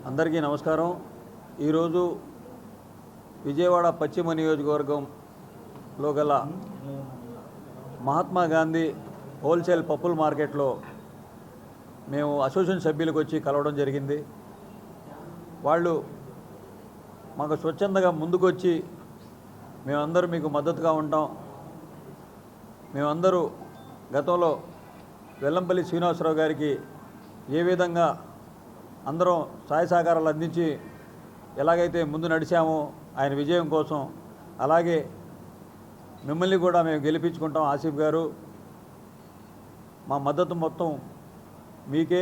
అందరికీ నమస్కారం. ఈరోజు విజయవాడ పశ్చిమ నియోజకవర్గంలో గల మహాత్మా గాంధీ హోల్సేల్ పప్పుల మార్కెట్లో మేము అసోసియేషన్ సభ్యులకు వచ్చి కలవడం జరిగింది. వాళ్ళు మాకు స్వచ్ఛందంగా ముందుకొచ్చి మేమందరూ మీకు మద్దతుగా ఉంటాం, మేమందరూ గతంలో వెల్లంపల్లి శ్రీనివాసరావు గారికి ఏ విధంగా అందరం సహాయ సహకారాలు అందించి ఎలాగైతే ముందు నడిచామో ఆయన విజయం కోసం, అలాగే మిమ్మల్ని కూడా మేము గెలిపించుకుంటాం. ఆసిఫ్ గారు, మా మద్దతు మొత్తం మీకే,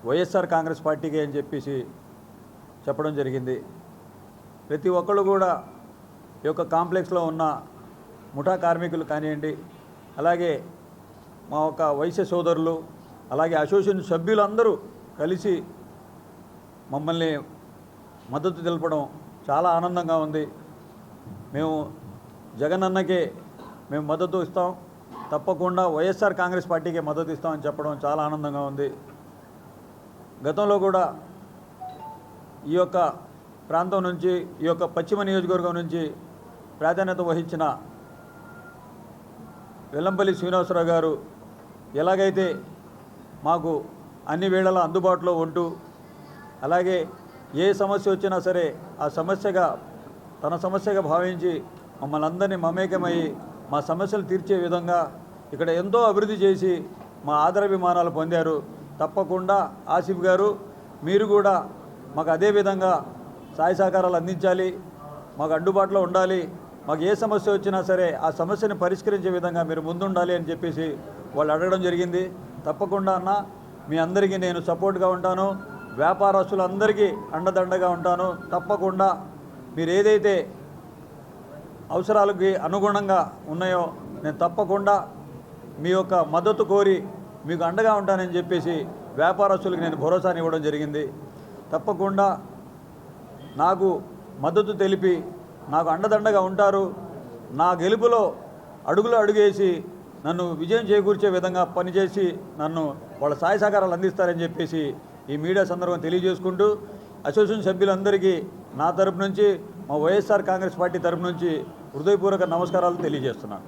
వైఎస్ఆర్ కాంగ్రెస్ పార్టీకే అని చెప్పేసి చెప్పడం జరిగింది. ప్రతి ఒక్కళ్ళు కూడా ఈ యొక్క కాంప్లెక్స్లో ఉన్న ముఠా కార్మికులు కానివ్వండి, అలాగే మా యొక్క వైశ్య సోదరులు, అలాగే అసోసియేషన్ సభ్యులందరూ కలిసి మమ్మల్ని మద్దతు తెలపడం చాలా ఆనందంగా ఉంది. మేము జగన్ అన్నకే మేము మద్దతు ఇస్తాం, తప్పకుండా వైఎస్ఆర్ కాంగ్రెస్ పార్టీకే మద్దతు ఇస్తామని చెప్పడం చాలా ఆనందంగా ఉంది. గతంలో కూడా ఈ యొక్క ప్రాంతం నుంచి, ఈ యొక్క పశ్చిమ నియోజకవర్గం నుంచి ప్రాధాన్యత వహించిన వెల్లంపల్లి శ్రీనివాసరావు గారు ఎలాగైతే మాకు అన్ని వేళలా అందుబాటులో ఉంటూ, అలాగే ఏ సమస్య వచ్చినా సరే ఆ సమస్యగా తన సమస్యగా భావించి మమ్మల్ని అందరినీ మమేకమయ్యి మా సమస్యలు తీర్చే విధంగా ఇక్కడ ఎంతో అభివృద్ధి చేసి మా ఆదరాభిమానాలు పొందారు. తప్పకుండా ఆసిఫ్ గారు, మీరు కూడా మాకు అదే విధంగా సహాయ సహకారాలు అందించాలి, మాకు అందుబాటులో ఉండాలి, మాకు ఏ సమస్య వచ్చినా సరే ఆ సమస్యను పరిష్కరించే విధంగా మీరు ముందుండాలి అని చెప్పేసి వాళ్ళు అడగడం జరిగింది. తప్పకుండా అన్న, మీ అందరికీ నేను సపోర్ట్గా ఉంటాను, వ్యాపారస్తులందరికీ అండదండగా ఉంటాను. తప్పకుండా మీరు ఏదైతే అవసరాలకి అనుగుణంగా ఉన్నాయో నేను తప్పకుండా మీ యొక్క మద్దతు కోరి మీకు అండగా ఉంటానని చెప్పేసి వ్యాపారస్తులకు నేను భరోసాని ఇవ్వడం జరిగింది. తప్పకుండా నాకు మద్దతు తెలిపి నాకు అండదండగా ఉంటారు, నా గెలుపులో అడుగులో అడుగేసి నన్ను విజయం చేకూర్చే విధంగా పనిచేసి నన్ను వాళ్ళ సహాయ సహకారాలు అందిస్తారని చెప్పేసి ఈ మీడియా సందర్భంగా తెలియజేసుకుంటూ, అసోసియేషన్ సభ్యులందరికీ నా తరపు నుంచి, మా వైఎస్ఆర్ కాంగ్రెస్ పార్టీ తరపు నుంచి హృదయపూర్వక నమస్కారాలు తెలియజేస్తున్నాను.